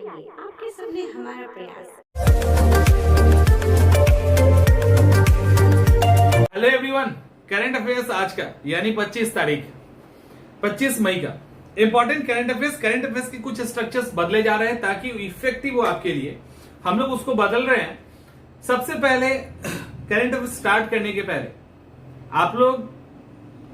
आइए आपके सामने हमारा प्रयास। हेलो एवरीवन, करंट अफेयर्स आज का यानी 25 मई का इंपॉर्टेंट करंट अफेयर्स के कुछ स्ट्रक्चर्स बदले जा रहे हैं ताकि इफेक्टिव हो आपके लिए। हम लोग उसको बदल रहे हैं। सबसे पहले करंट अफेयर्स स्टार्ट करने के पहले आप लोग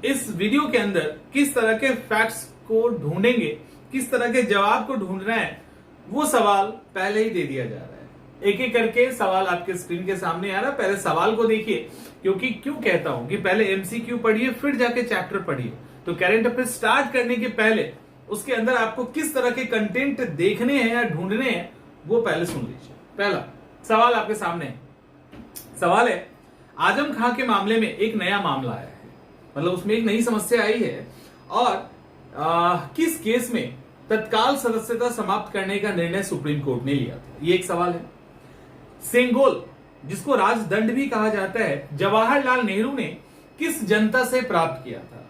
इस वीडियो के अंदर किस तरह के फैक्ट्स को ढूंढेंगे, किस तरह के जवाब को ढूंढ रहे हैं, वो सवाल पहले ही दे दिया जा रहा है। एक एक करके सवाल आपके स्क्रीन के सामने आ रहा है। पहले सवाल को देखिए, क्योंकि क्यों कहता हूं कि पहले एमसीक्यू पढ़िए फिर जाके चैप्टर पढ़िए। तो करंट अफेयर्स स्टार्ट करने के पहले उसके अंदर आपको किस तरह के कंटेंट देखने हैं या ढूंढने हैं वो पहले सुन लीजिए। पहला सवाल आपके सामने है। सवाल है, आजम खां के मामले में एक नया मामला आया है, मतलब उसमें एक नई समस्या आई है और किस केस में तत्काल सदस्यता समाप्त करने का निर्णय सुप्रीम कोर्ट ने लिया था, ये एक सवाल है। सेंगोल, जिसको राजदंड भी कहा जाता है, जवाहरलाल नेहरू ने किस जनता से प्राप्त किया था।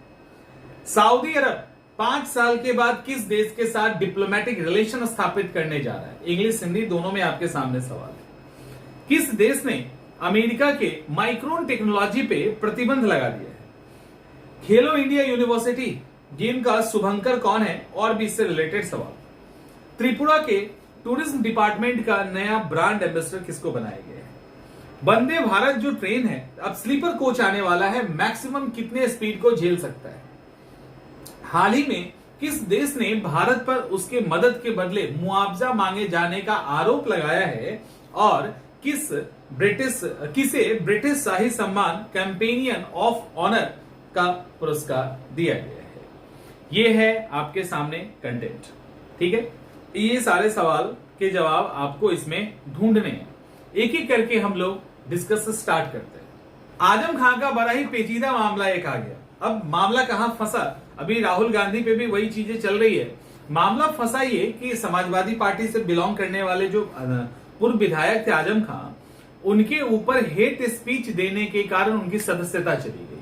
सऊदी अरब 5 साल के बाद किस देश के साथ डिप्लोमेटिक रिलेशन स्थापित करने जा रहा है। इंग्लिश हिंदी दोनों में आपके सामने सवाल है। किस देश ने अमेरिका के माइक्रोन टेक्नोलॉजी पे प्रतिबंध लगा दिया है। खेलो इंडिया यूनिवर्सिटी गेम का शुभंकर कौन है, और भी इससे रिलेटेड सवाल। त्रिपुरा के टूरिज्म डिपार्टमेंट का नया ब्रांड एम्बेसडर किसको बनाया गया है। वंदे भारत जो ट्रेन है अब स्लीपर कोच आने वाला है, मैक्सिमम कितने स्पीड को झेल सकता है। हाल ही में किस देश ने भारत पर उसके मदद के बदले मुआवजा मांगे जाने का आरोप लगाया है, और किसे ब्रिटिश शाही सम्मान कैंपेनियन ऑफ ऑनर का पुरस्कार दिया गया है। ये है आपके सामने कंटेंट, ठीक है। ये सारे सवाल के जवाब आपको इसमें ढूंढने हैं। एक एक करके हम लोग डिस्कस स्टार्ट करते हैं। आजम खां का बड़ा ही पेचीदा मामला एक आ गया। अब मामला कहां फंसा, अभी राहुल गांधी पे भी वही चीजें चल रही है। मामला फंसा ये कि समाजवादी पार्टी से बिलोंग करने वाले जो पूर्व विधायक थे आजम खां, उनके ऊपर हेट स्पीच देने के कारण उनकी सदस्यता चली गई।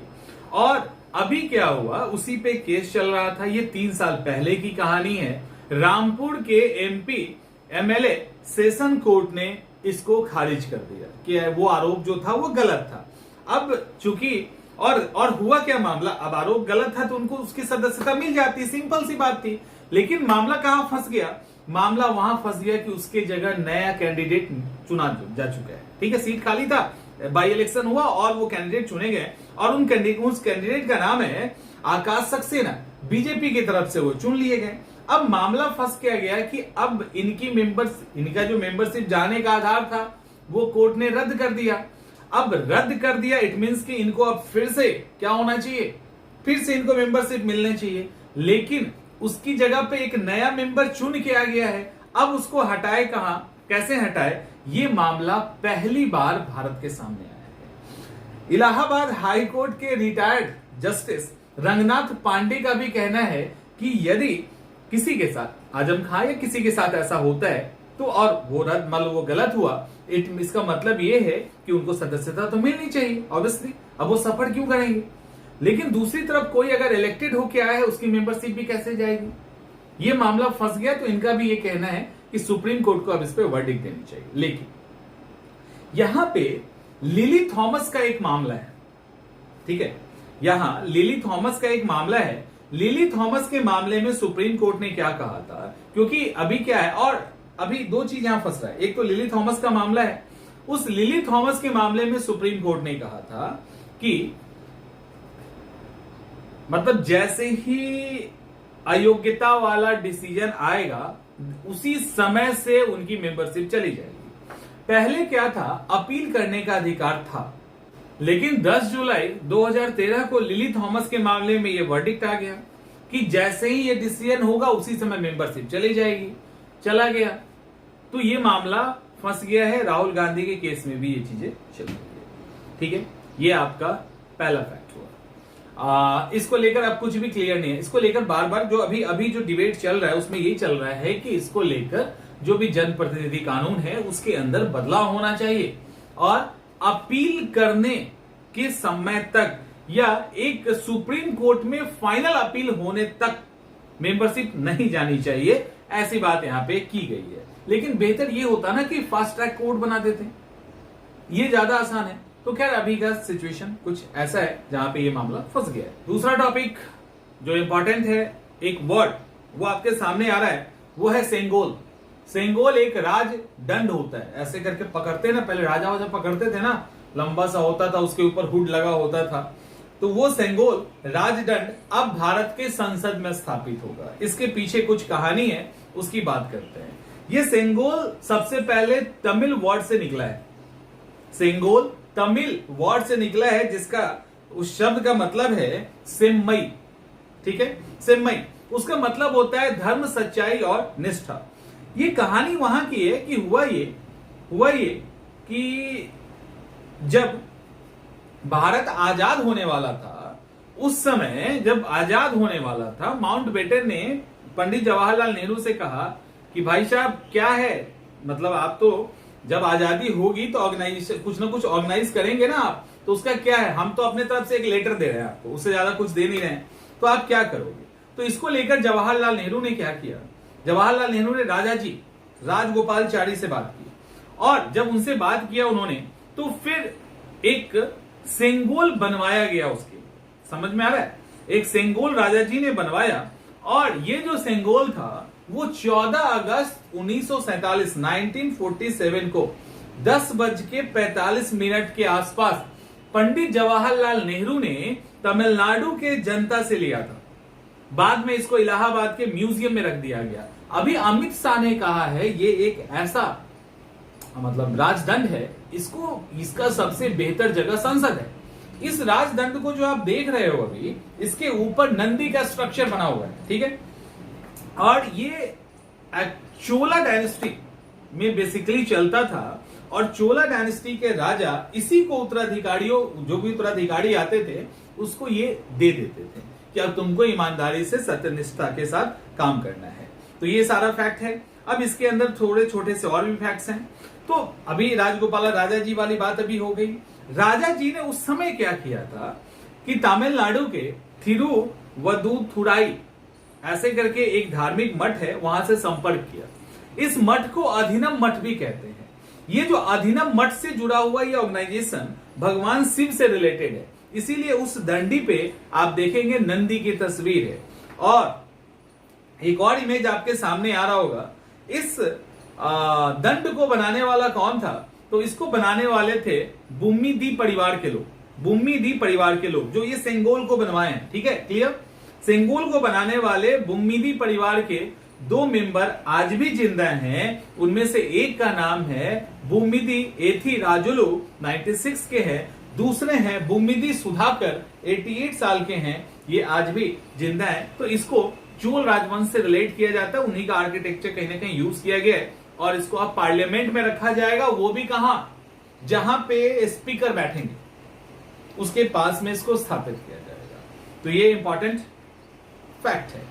और अभी क्या हुआ, उसी पे केस चल रहा था। ये 3 साल पहले की कहानी है। रामपुर के एमपी एमएलए सेशन कोर्ट ने इसको खारिज कर दिया कि वो आरोप जो था वो गलत था। अब चूंकि और हुआ क्या मामला, अब आरोप गलत था तो उनको उसकी सदस्यता मिल जाती, सिंपल सी बात थी। लेकिन मामला कहां फंस गया, मामला वहां फंस गया कि उसके जगह नया कैंडिडेट चुना जा चुका है। ठीक है, सीट खाली था, बाई इलेक्शन हुआ और वो कैंडिडेट चुने गए, और उस कैंडिडेट का नाम है आकाश सक्सेना। बीजेपी की तरफ से वो चुन लिए गए। अब मामला फंस क्या गया कि अब इनका जो मेंबरशिप जाने का आधार था वो कोर्ट ने रद्द कर दिया। अब रद्द कर दिया, इट मींस कि इनको अब फिर से क्या होना चाहिए, फिर से इनको मेंबरशिप मिलने चाहिए। लेकिन उसकी जगह पे एक नया मेंबर चुन के आ गया है। अब उसको हटाए कहां, कैसे हटाए, ये मामला पहली बार भारत के सामने आया है। इलाहाबाद हाई कोर्ट के रिटायर्ड जस्टिस रंगनाथ पांडे का भी कहना है कि यदि किसी के साथ, आजम खां या किसी के साथ ऐसा होता है तो, और वो रद्द मतलब वो गलत हुआ, इसका मतलब ये है कि उनको सदस्यता तो मिलनी चाहिए ऑब्वियसली। अब वो सफर क्यों करेंगे। लेकिन दूसरी तरफ कोई अगर इलेक्टेड होके आया है, उसकी मेंबरशिप भी कैसे जाएगी। ये मामला फंस गया। तो इनका भी ये कहना है कि सुप्रीम कोर्ट को अब इस पे वर्डिक्ट देनी चाहिए। लेकिन यहां पे लिली थॉमस का एक मामला है, ठीक है, यहां लिली थॉमस का एक मामला है। लिली थॉमस के मामले में सुप्रीम कोर्ट ने क्या कहा था, क्योंकि अभी क्या है, और अभी 2 चीज यहां फंस रहा है। एक तो लिली थॉमस का मामला है। उस लिली थॉमस के मामले में सुप्रीम कोर्ट ने कहा था कि मतलब जैसे ही अयोग्यता वाला डिसीजन आएगा उसी समय से उनकी मेंबरशिप चली जाएगी। पहले क्या था, अपील करने का अधिकार था। लेकिन 10 जुलाई 2013 को लिली थॉमस के मामले में यह वर्डिक्ट आ गया कि जैसे ही ये डिसीजन होगा उसी समय मेंबरशिप चली जाएगी। चला गया तो ये मामला फंस गया है। राहुल गांधी के केस में भी ये चीजें चल रही है, ठीक है। ये आपका पहला फैक्ट हुआ। इसको लेकर अब कुछ भी क्लियर नहीं है। इसको लेकर बार बार जो अभी जो डिबेट चल रहा है उसमें ये चल रहा है कि इसको लेकर जो भी जनप्रतिनिधि कानून है उसके अंदर बदलाव होना चाहिए, और अपील करने के समय तक या एक सुप्रीम कोर्ट में फाइनल अपील होने तक मेंबरशिप नहीं जानी चाहिए, ऐसी बात यहां पे की गई है। लेकिन बेहतर ये होता ना कि फास्ट ट्रैक कोर्ट बना देते, ये ज्यादा आसान है। तो खैर अभी का सिचुएशन कुछ ऐसा है जहां पे ये मामला फंस गया है। दूसरा टॉपिक जो इंपॉर्टेंट है, एक वर्ड वो आपके सामने आ रहा है, वो है सेंगोल। सेंगोल एक राज दंड होता है, ऐसे करके पकड़ते ना, पहले राजा वाजा पकड़ते थे ना, लंबा सा होता था, उसके ऊपर हुड लगा होता था। तो वो सेंगोल राजदंड अब भारत के संसद में स्थापित होगा। इसके पीछे कुछ कहानी है, उसकी बात करते हैं। ये सेंगोल सबसे पहले तमिल वर्ड से निकला है। सेंगोल तमिल वर्ड से निकला है, जिसका उस शब्द का मतलब है सेम्मई। ठीक है, सेम्मई उसका मतलब होता है धर्म, सच्चाई और निष्ठा। ये कहानी वहां की है कि हुआ ये कि जब भारत आजाद होने वाला था, उस समय जब आजाद होने वाला था, माउंटबेटन ने पंडित जवाहरलाल नेहरू से कहा कि भाई साहब क्या है, मतलब आप तो जब आजादी होगी तो ऑर्गेनाइजेशन कुछ ना कुछ ऑर्गेनाइज करेंगे ना आप, तो उसका क्या है, हम तो अपने तरफ से एक लेटर दे रहे हैं आपको, उससे ज्यादा कुछ दे नहीं रहे हैं, तो आप क्या करोगे। तो इसको लेकर जवाहरलाल नेहरू ने क्या किया, जवाहरलाल नेहरू ने राजा जी राजगोपालाचारी से बात की, और जब उनसे बात किया उन्होंने, तो फिर एक सेंगोल बनवाया गया उसके, समझ में आ रहा है, एक सेंगोल राजा जी ने बनवाया। और ये जो सेंगोल था वो 14 अगस्त 1947 को 10:45 के आसपास पंडित जवाहरलाल नेहरू ने तमिलनाडु के जनता से लिया था। बाद में इसको इलाहाबाद के म्यूजियम में रख दिया गया। अभी अमित शाह ने कहा है ये एक ऐसा मतलब राजदंड है, इसका सबसे बेहतर जगह संसद है। इस राजदंड को जो आप देख रहे हो अभी, इसके ऊपर नंदी का स्ट्रक्चर बना हुआ है, ठीक है। और ये चोला डायनेस्टी में बेसिकली चलता था, और चोला डायनेस्टी के राजा इसी को उत्तराधिकारियों, जो भी उत्तराधिकारी आते थे उसको ये दे देते थे कि अब तुमको ईमानदारी से सत्यनिष्ठा के साथ काम करना है। तो ये सारा फैक्ट है। अब इसके अंदर थोड़े छोटे से और भी फैक्ट्स हैं। तो अभी राजगोपाला राजा जी वाली बात अभी हो गई। राजा जी ने उस समय क्या किया था कि तमिलनाडु के थिरुवदुथुराई ऐसे करके एक धार्मिक मठ है, वहां से संपर्क किया। इस मठ को अधिनम मठ भी कहते हैं। ये जो अधिनम मठ से जुड़ा हुआ ये ऑर्गेनाइजेशन भगवान शिव से रिलेटेड है, इसीलिए उस दंडी पे आप देखेंगे नंदी की तस्वीर है। और एक और इमेज आपके सामने आ रहा होगा। इस दंड को बनाने वाला कौन था, तो इसको बनाने वाले थे बुम्मीदी परिवार के लोग, बुम्मीदी परिवार के लोग जो ये सेंगोल को बनवाए हैं, ठीक है, क्लियर। सेंगोल को बनाने वाले बुम्मीदी परिवार के 2 मेंबर आज भी जिंदा हैं। उनमें से एक का नाम है बुम्मीदी एथी राजुलु, 96 के हैं। दूसरे हैं बुम्मीदी सुधाकर, 88 साल के हैं, ये आज भी जिंदा है। तो इसको चोल राजवंश से रिलेट किया जाता है, उन्हीं का आर्किटेक्चर कहीं ना कहीं यूज किया गया है। और इसको अब पार्लियामेंट में रखा जाएगा, वो भी कहां, जहां पे स्पीकर बैठेंगे उसके पास में इसको स्थापित किया जाएगा। तो ये इंपॉर्टेंट फैक्ट है।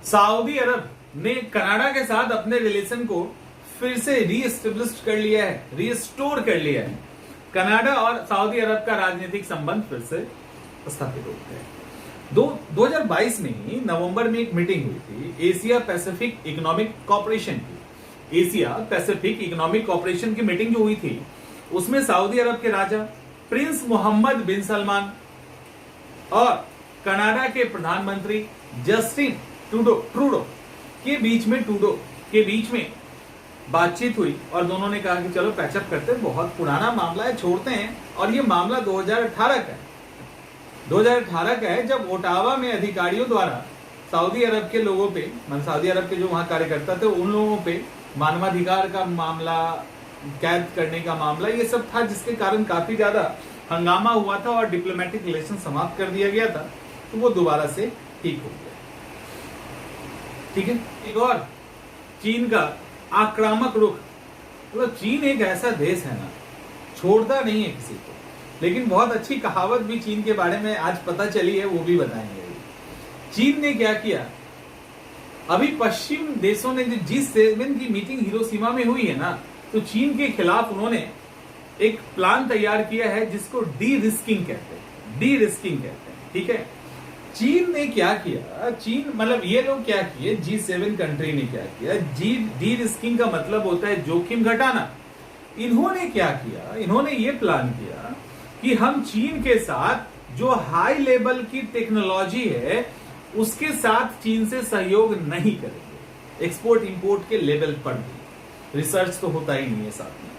सऊदी अरब ने कनाडा के साथ अपने रिलेशन को फिर से रीएस्टेब्लिश कर लिया है, रीस्टोर कर लिया है। कनाडा और सऊदी अरब का राजनीतिक संबंध फिर से स्थापित हो गया है। 2022 में ही नवंबर में एक मीटिंग हुई थी एशिया पैसिफिक इकोनॉमिक कॉर्पोरेशन की। एशिया पैसिफिक इकोनॉमिक कॉर्पोरेशन की मीटिंग जो हुई थी, उसमें सऊदी अरब के राजा प्रिंस मोहम्मद बिन सलमान और कनाडा के प्रधानमंत्री जस्टिन ट्रूडो के बीच में बातचीत हुई। और दोनों ने कहा कि चलो पैचअप करते हैं, बहुत पुराना मामला है, छोड़ते हैं। और ये मामला 2018 का है, 2018 का है, जब ओटावा में अधिकारियों द्वारा सऊदी अरब के लोगों पे, सऊदी अरब के जो वहां कार्यकर्ता थे उन लोगों पे मानवाधिकार का मामला, कैद करने का मामला, ये सब था, जिसके कारण काफी ज्यादा हंगामा हुआ था और डिप्लोमेटिक रिलेशन समाप्त कर दिया गया था। तो वो दोबारा से ठीक हो गया, ठीक है। एक और चीन का आक्रामक रुख, मतलब चीन एक ऐसा देश है ना, छोड़ता नहीं है किसी को। लेकिन बहुत अच्छी कहावत भी चीन के बारे में आज पता चली है, वो भी बताएंगे। चीन ने क्या किया, अभी पश्चिम देशों ने जो G7 की मीटिंग हिरोशिमा में हुई है ना, तो चीन के खिलाफ उन्होंने एक प्लान तैयार किया है जिसको डी रिस्किंग कहते हैं, ठीक है। चीन ने क्या किया, चीन मतलब ये लोग क्या किए, G7 कंट्री ने क्या किया, डी रिस्किंग का मतलब होता है जोखिम घटाना। इन्होंने क्या किया, इन्होंने ये प्लान किया कि हम चीन के साथ जो हाई लेवल की टेक्नोलॉजी है उसके साथ चीन से सहयोग नहीं करेंगे। एक्सपोर्ट इंपोर्ट के लेवल पर भी रिसर्च तो होता ही नहीं है साथ में।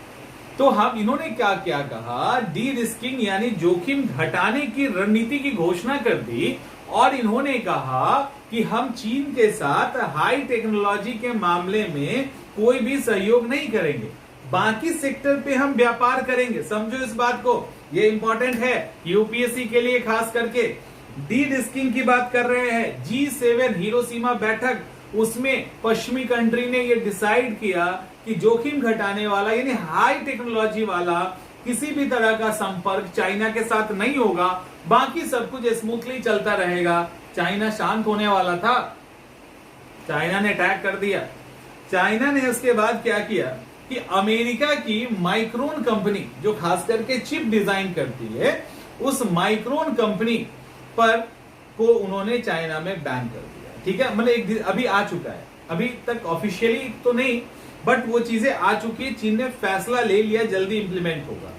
तो हम इन्होंने क्या क्या कहा, डी रिस्किंग यानी जोखिम घटाने की रणनीति की घोषणा कर दी और इन्होंने कहा कि हम चीन के साथ हाई टेक्नोलॉजी के मामले में कोई भी सहयोग नहीं करेंगे, बाकी सेक्टर पे हम व्यापार करेंगे। समझो इस बात को, ये इंपॉर्टेंट है यूपीएससी के लिए खास करके। डी रिस्किंग की बात कर रहे हैं, G7 हिरोशिमा बैठक, उसमें पश्चिमी कंट्री ने ये डिसाइड किया कि जोखिम घटाने वाला यानी हाई टेक्नोलॉजी वाला किसी भी तरह का संपर्क चाइना के साथ नहीं होगा, बाकी सब कुछ स्मूथली चलता रहेगा। चाइना शांत होने वाला था, चाइना ने अटैक कर दिया। चाइना ने उसके बाद क्या किया कि अमेरिका की माइक्रोन कंपनी जो खास करके चिप डिजाइन करती है, उस माइक्रोन कंपनी पर को उन्होंने चाइना में बैन कर दिया। ठीक है, मतलब अभी आ चुका है, अभी तक ऑफिशियली तो नहीं, बट वो चीजें आ चुकी है। चीन ने फैसला ले लिया, जल्दी इंप्लीमेंट होगा।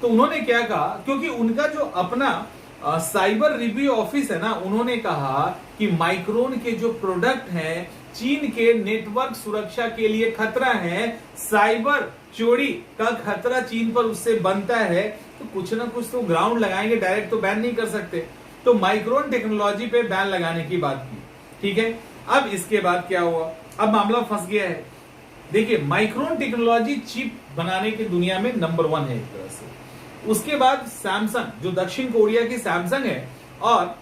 तो उन्होंने क्या कहा, क्योंकि उनका जो अपना साइबर रिव्यू ऑफिस है ना, उन्होंने कहा कि माइक्रोन के जो प्रोडक्ट हैं चीन के नेटवर्क सुरक्षा के लिए खतरा है, साइबर चोरी का खतरा चीन पर उससे बनता है, तो कुछ ना कुछ तो ग्राउंड लगाएंगे, डायरेक्ट तो बैन नहीं कर सकते। तो माइक्रोन टेक्नोलॉजी पे बैन लगाने की बात की। ठीक है, अब इसके बाद क्या हुआ, अब मामला फंस गया है। देखिए, माइक्रोन टेक्नोलॉजी चिप बनाने की दुनिया में नंबर 1 है एक तरह से। उसके बाद सैमसंग, जो दक्षिण कोरिया की सैमसंग है, और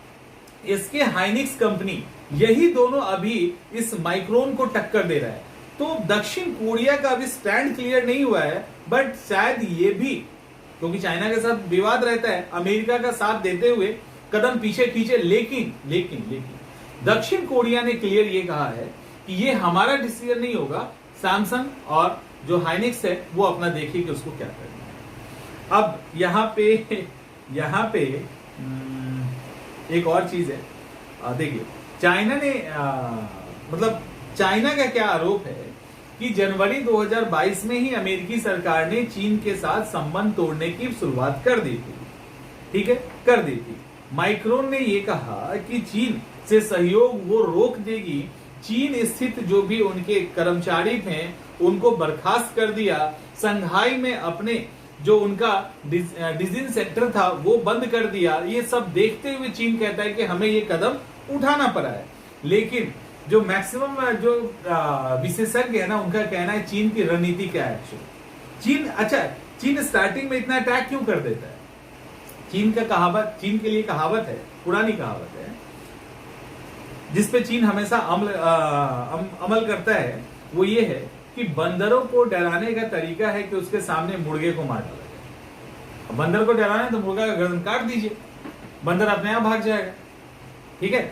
इसके हाइनिक्स कंपनी, यही दोनों अभी इस माइक्रोन को टक्कर दे रहा है। तो दक्षिण कोरिया का अभी स्टैंड क्लियर नहीं हुआ है, बट शायद ये भी, क्योंकि चाइना के साथ विवाद रहता है, अमेरिका का साथ देते हुए कदम पीछे खींचे। लेकिन दक्षिण कोरिया ने क्लियर ये कहा है कि ये हमारा डिसीजन नहीं होगा, सैमसंग और जो हाइनिक्स है वो अपना देखिए कि उसको क्या करना है। अब यहाँ पे एक और चीज है, देखिए चाइना ने मतलब चाइना का क्या आरोप है कि जनवरी 2022 में ही अमेरिकी सरकार ने चीन के साथ संबंध तोड़ने की शुरुआत कर दी थी। ठीक है, कर दी थी। माइक्रोन ने यह कहा कि चीन से सहयोग वो रोक देगी। चीन स्थित जो भी उनके कर्मचारी थे उनको बर्खास्त कर दिया। संघाई में अपने जो उनका डिसीजन सेंटर था वो बंद कर दिया। ये सब देखते हुए चीन कहता है कि हमें ये कदम उठाना पड़ा है। लेकिन जो मैक्सिमम जो विशेषज्ञ है ना, उनका कहना है चीन की रणनीति क्या है एक्चुअली। चीन स्टार्टिंग में इतना अटैक क्यों कर देता है? चीन के लिए कहावत है, पुरानी कहावत है, जिसपे चीन हमेशा अमल करता है। वो ये है कि बंदरों को डराने का तरीका है कि उसके सामने मुर्गे को मार डाला जाए। बंदर को डराना है तो मुर्गा का गर्दन काट दीजिए, बंदर अपने आप भाग जाएगा। ठीक है,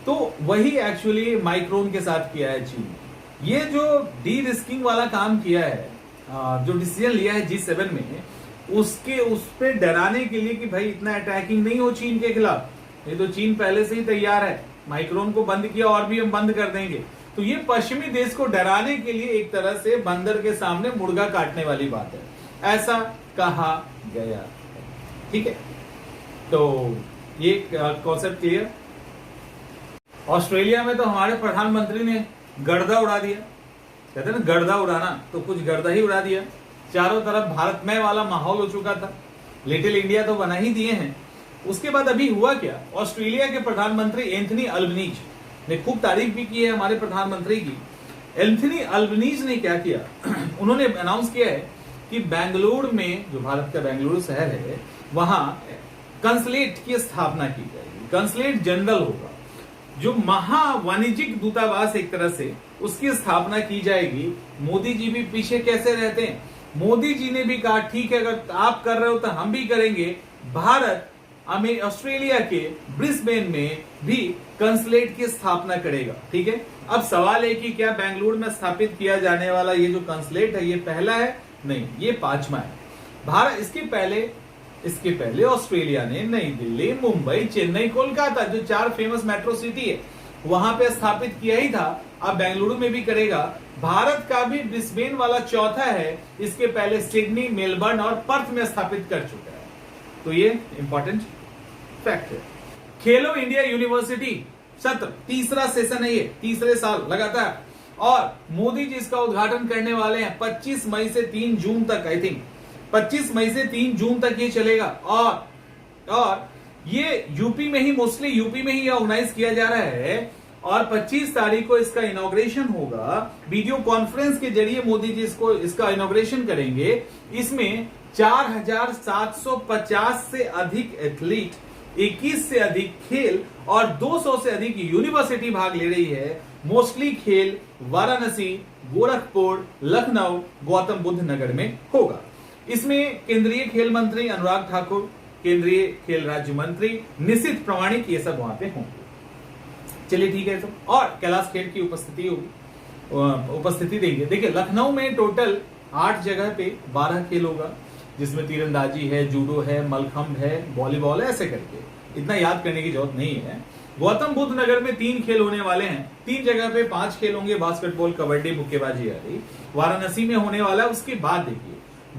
तो वही एक्चुअली माइक्रोन के साथ किया है चीन। ये जो डी रिस्किंग वाला काम किया है, जो डिसीजन लिया है G7 में, उस पे डराने के लिए कि भाई इतना अटैकिंग नहीं हो चीन के खिलाफ। ये तो चीन पहले से ही तैयार है, माइक्रोन को बंद किया और भी हम बंद कर देंगे। तो ये पश्चिमी देश को डराने के लिए एक तरह से बंदर के सामने मुर्गा काटने वाली बात है, ऐसा कहा गया है। ठीक है, तो ये कॉन्सेप्ट क्लियर। ऑस्ट्रेलिया में तो हमारे प्रधानमंत्री ने गर्दा उड़ा दिया। कहते हैं ना गर्दा उड़ाना, तो कुछ गर्दा ही उड़ा दिया। चारों तरफ भारतमय वाला माहौल हो चुका था। लिटिल इंडिया तो बना ही दिए हैं। उसके बाद अभी हुआ क्या, ऑस्ट्रेलिया के प्रधानमंत्री एंथनी अल्बनीज ने खूब तारीफ भी की है हमारे प्रधानमंत्री की। एंथनी अल्बनीज ने क्या किया, उन्होंने अनाउंस किया है कि बेंगलुरु में, जो भारत का बेंगलुरु शहर है, वहां कंसुलेट की स्थापना की जाएगी। कंसुलेट जनरल होगा, जो महावाणिज्यिक दूतावास एक तरह से, उसकी स्थापना की जाएगी। मोदी जी भी पीछे कैसे रहते हैं। मोदी जी ने भी कहा ठीक है, अगर आप कर रहे हो तो हम भी करेंगे। भारत ऑस्ट्रेलिया के ब्रिस्बेन में भी कंसुलेट की स्थापना करेगा। ठीक है, अब सवाल है कि क्या बेंगलुरु में स्थापित किया जाने वाला ये जो कंसुलेट है, ये पहला है? नहीं, ये 5वां है। भारत इसके पहले इसके पहले ऑस्ट्रेलिया ने नई दिल्ली, मुंबई, चेन्नई, कोलकाता, जो 4 फेमस मेट्रो सिटी है, वहां पे स्थापित किया ही था। अब बेंगलुरु में भी करेगा। भारत का भी ब्रिस्बेन वाला चौथा है, इसके पहले सिडनी, मेलबर्न और पर्थ में स्थापित कर चुका है। तो ये इंपॉर्टेंट फैक्ट है। खेलो इंडिया यूनिवर्सिटी सत्र तीसरा सेशन है, ये तीसरे साल लगातार, और मोदी जी इसका उद्घाटन करने वाले हैं 25 मई से 3 जून तक। आई थिंक 25 मई से 3 जून तक ये चलेगा, और ये यूपी में ही, मोस्टली यूपी में ही ऑर्गेनाइज किया जा रहा है। और 25 तारीख को इसका इनॉग्रेशन होगा। वीडियो कॉन्फ्रेंस के जरिए मोदी जी इसका इनॉग्रेशन करेंगे। इसमें 4750 से अधिक एथलीट, 21 से अधिक खेल और 200 से अधिक यूनिवर्सिटी भाग ले रही है। मोस्टली खेल वाराणसी, गोरखपुर, लखनऊ, गौतम बुद्ध नगर में होगा। इसमें केंद्रीय खेल मंत्री अनुराग ठाकुर, केंद्रीय खेल राज्य मंत्री निशित प्रामाणिक, ये सब वहां पे होंगे। चलिए ठीक है। तो और कैलाश खेर की उपस्थिति देंगे। देखिए लखनऊ में टोटल 8 जगह पे 12 खेल होगा, जिसमें तीरंदाजी है, जूडो है, मलखंब है, वॉलीबॉल है, ऐसे करके। इतना याद करने की जरूरत नहीं है। गौतम बुद्ध नगर में 3 खेल होने वाले हैं। 3 जगह पे 5 खेल होंगे, बास्केटबॉल, कबड्डी, मुक्केबाजी आदि। वाराणसी में होने वाला है। उसके बाद देखिए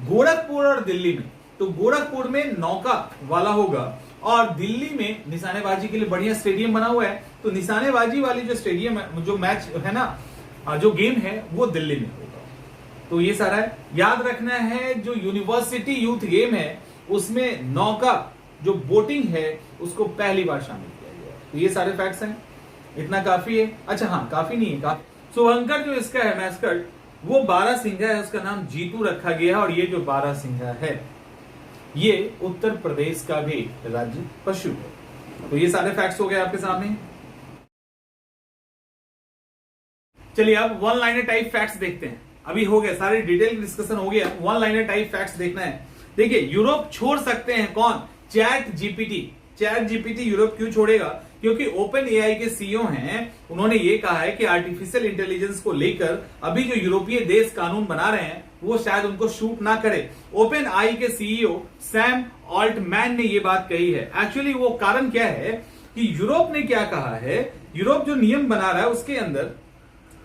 गोरखपुर और दिल्ली में, तो गोरखपुर में नौका वाला होगा और दिल्ली में निशानेबाजी के लिए बढ़िया स्टेडियम बना हुआ है। तो निशानेबाजी वाली जो स्टेडियम है, जो मैच है ना, जो गेम है, वो दिल्ली में होगा। तो ये सारा है, याद रखना है। जो यूनिवर्सिटी यूथ गेम है उसमें नौका जो बोटिंग है उसको पहली बार शामिल किया गया। तो ये सारे फैक्ट्स हैं, इतना काफी है। अच्छा हाँ, काफी नहीं है, शुभंकर जो इसका है मैस्कट, वो 12 सिंघा है, उसका नाम जीतू रखा गया है। और ये जो 12 सिंघा है ये उत्तर प्रदेश का भी राज्य पशु है। तो ये सारे फैक्ट्स हो गए आपके सामने। चलिए अब वन लाइनर टाइप फैक्ट्स देखते हैं। अभी हो गया, सारे डिटेल डिस्कशन हो गया, वन लाइनर टाइप फैक्ट्स देखना है। देखिए यूरोप छोड़ सकते हैं कौन? चैट जीपीटी यूरोप क्यों छोड़ेगा? क्योंकि ओपन एआई के सीईओ हैं, उन्होंने ये कहा है कि आर्टिफिशियल इंटेलिजेंस को लेकर अभी जो यूरोपीय देश कानून बना रहे हैं वो शायद उनको शूट ना करे। ओपन आई के सीईओ सैम ऑल्टमैन ने ये बात कही है। एक्चुअली वो कारण क्या है कि यूरोप ने क्या कहा है, यूरोप जो नियम बना रहा है उसके अंदर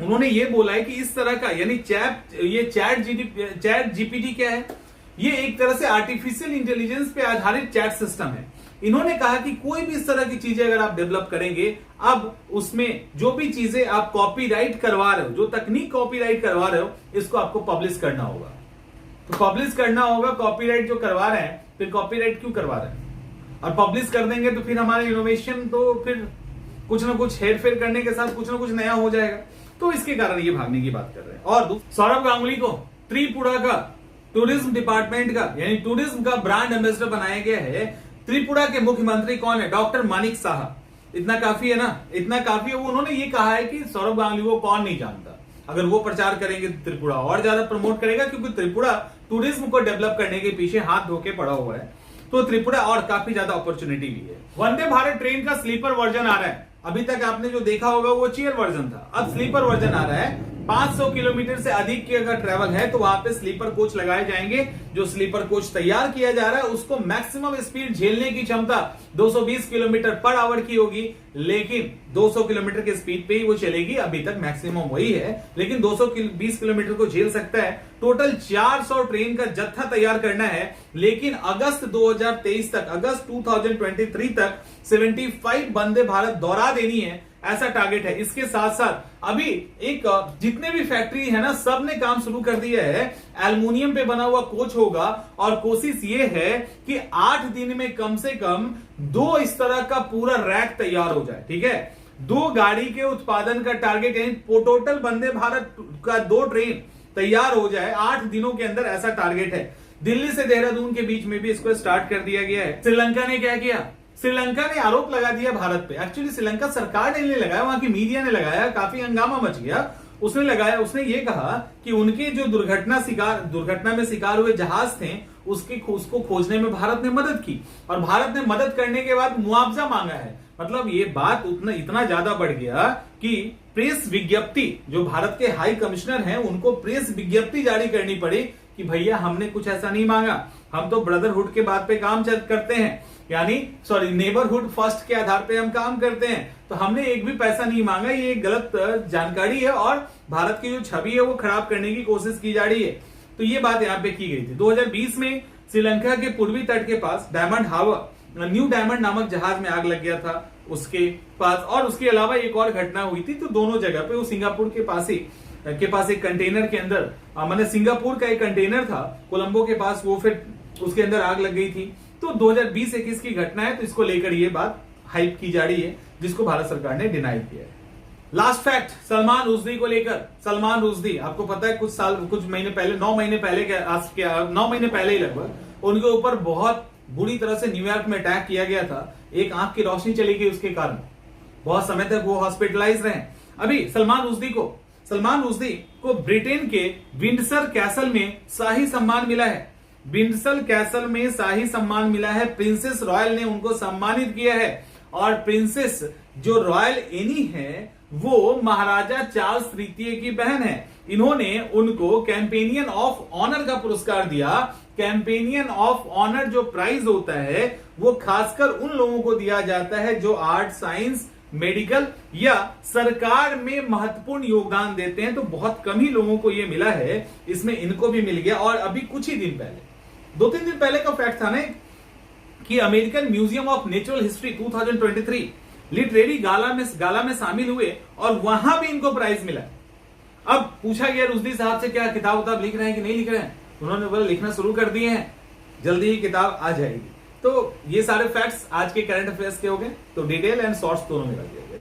उन्होंने ये बोला है कि इस तरह का, यानी चैट जीपीटी क्या है, ये एक तरह से आर्टिफिशियल इंटेलिजेंस पे आधारित चैट सिस्टम है। इन्होंने कहा कि कोई भी इस तरह की चीजें अगर आप डेवलप करेंगे, अब उसमें जो भी चीजें आप कॉपीराइट करवा रहे हो, जो तकनीक कॉपीराइट करवा रहे हो, इसको आपको पब्लिश करना होगा। तो पब्लिश करना होगा, कॉपीराइट जो करवा रहे हैं, फिर कॉपीराइट क्यों करवा रहे हैं? और पब्लिश कर देंगे तो फिर हमारे इनोवेशन तो फिर कुछ ना कुछ हेरफेर करने के साथ कुछ ना कुछ नया हो जाएगा। तो इसके कारण ये भागने की बात कर रहे हैं। और सौरभ गांगुली को त्रिपुरा का टूरिज्म डिपार्टमेंट का, यानी टूरिज्म का ब्रांड एम्बेसडर बनाया गया है। त्रिपुरा के मुख्यमंत्री कौन है? डॉक्टर मानिक साहा। इतना काफी है ना, इतना काफी है। उन्होंने ये कहा है कि सौरभ गांगुली को कौन नहीं जानता। अगर वो प्रचार करेंगे तो त्रिपुरा और ज्यादा प्रमोट करेगा, क्योंकि त्रिपुरा टूरिज्म को डेवलप करने के पीछे हाथ धो के पड़ा हुआ है। तो त्रिपुरा और काफी ज्यादा अपॉर्चुनिटी भी है। वंदे भारत ट्रेन का स्लीपर वर्जन आ रहा है। अभी तक आपने जो देखा होगा वो चेयर वर्जन था, अब स्लीपर वर्जन आ रहा है। 500 किलोमीटर से अधिक की अगर ट्रेवल है तो वहां पे स्लीपर कोच लगाए जाएंगे। जो स्लीपर कोच तैयार किया जा रहा है उसको मैक्सिमम स्पीड झेलने की क्षमता 220 किलोमीटर पर आवर की होगी, लेकिन 200 किलोमीटर की स्पीड पे ही वो चलेगी। अभी तक मैक्सिमम वही है, लेकिन 220 किलोमीटर को झेल सकता है। टोटल 400 ट्रेन का जत्था तैयार करना है, लेकिन अगस्त 2023 तक, अगस्त 2023 तक 75 वंदे भारत दोहरा देनी है, ऐसा टारगेट है। इसके साथ साथ अभी एक जितने भी फैक्ट्री है ना, सब ने काम शुरू कर दिया है। एल्युमिनियम पे बना हुआ कोच होगा और कोशिश ये है कि 8 दिन में कम से कम 2 इस तरह का पूरा रैक तैयार हो जाए। ठीक है, 2 गाड़ी के उत्पादन का टारगेट, यानी टोटल वंदे भारत का 2 ट्रेन तैयार हो जाए 8 दिनों के अंदर, ऐसा टारगेट है। दिल्ली से देहरादून के बीच में भी इसको स्टार्ट कर दिया गया है। श्रीलंका ने क्या किया? श्रीलंका ने आरोप लगा दिया भारत पे। एक्चुअली श्रीलंका सरकार ने नहीं लगाया, वहां की मीडिया ने लगाया, काफी हंगामा मच गया। उसने लगाया, उसने ये कहा कि उनके जो दुर्घटना में शिकार हुए जहाज थे उसको खोजने में भारत ने मदद की, और भारत ने मदद करने के बाद मुआवजा मांगा है। मतलब ये बात इतना ज्यादा बढ़ गया कि प्रेस विज्ञप्ति, जो भारत के हाई कमिश्नर हैं उनको प्रेस विज्ञप्ति जारी करनी पड़ी कि भैया हमने कुछ ऐसा नहीं मांगा, हम तो ब्रदरहुड के बात पे काम करते हैं, यानी नेबरहुड फर्स्ट के आधार पे हम काम करते हैं, तो हमने एक भी पैसा नहीं मांगा। ये एक गलत जानकारी है और भारत की जो छवि है वो खराब करने की कोशिश की जा रही है। तो ये बात यहाँ पे की गई थी। 2020 में श्रीलंका के पूर्वी तट के पास डायमंड हार्बर न्यू डायमंड नामक जहाज में आग लग गया था उसके पास, और उसके अलावा एक और घटना हुई थी। तो दोनों जगह पे वो सिंगापुर के पास एक कंटेनर के अंदर, मैंने सिंगापुर का एक कंटेनर था कोलंबो के पास, वो फिर उसके अंदर आग लग गई थी। तो 2020-21 की घटना है, तो इसको लेकर ये बात हाइप की जा रही है, जिसको भारत सरकार ने डिनाई किया है। लास्ट फैक्ट सलमान रुश्दी को लेकर। सलमान रुश्दी, आपको पता है कुछ महीने पहले 9 महीने पहले ही लगभग उनके ऊपर बहुत बुरी तरह से न्यूयॉर्क में अटैक किया गया था। एक आंख की रोशनी चली गई उसके कारण, बहुत समय तक वो हॉस्पिटलाइज रहे। अभी सलमान रुश्दी को ब्रिटेन के विंडसर कैसल में शाही सम्मान मिला है। विंडसर कैसल में शाही सम्मान मिला है। प्रिंसेस रॉयल ने उनको सम्मानित किया है, और प्रिंसेस जो रॉयल एनी है वो महाराजा चार्ल्स तृतीय की बहन है। इन्होंने उनको कैंपेनियन ऑफ ऑनर का पुरस्कार दिया। कैंपेनियन ऑफ ऑनर जो प्राइज होता है वो खासकर उन लोगों को दिया जाता है जो आर्ट, साइंस, मेडिकल या सरकार में महत्वपूर्ण योगदान देते हैं। तो बहुत कम ही लोगों को ये मिला है, इसमें इनको भी मिल गया। और अभी कुछ ही दिन पहले, 2-3 दिन पहले का फैक्ट था ना कि American Museum of Natural History 2023 literary gala में शामिल हुए और वहां भी इनको प्राइज मिला। अब पूछा गया रुश्दी साहब से क्या किताब लिख रहे हैं कि नहीं लिख रहे हैं, उन्होंने बोला लिखना शुरू कर दिए हैं, जल्दी ही किताब आ जाएगी। तो ये सारे फैक्ट्स आज के करंट अफेयर्स के हो गए। तो डिटेल एंड शॉर्ट्स दोनों में कर दिया गया।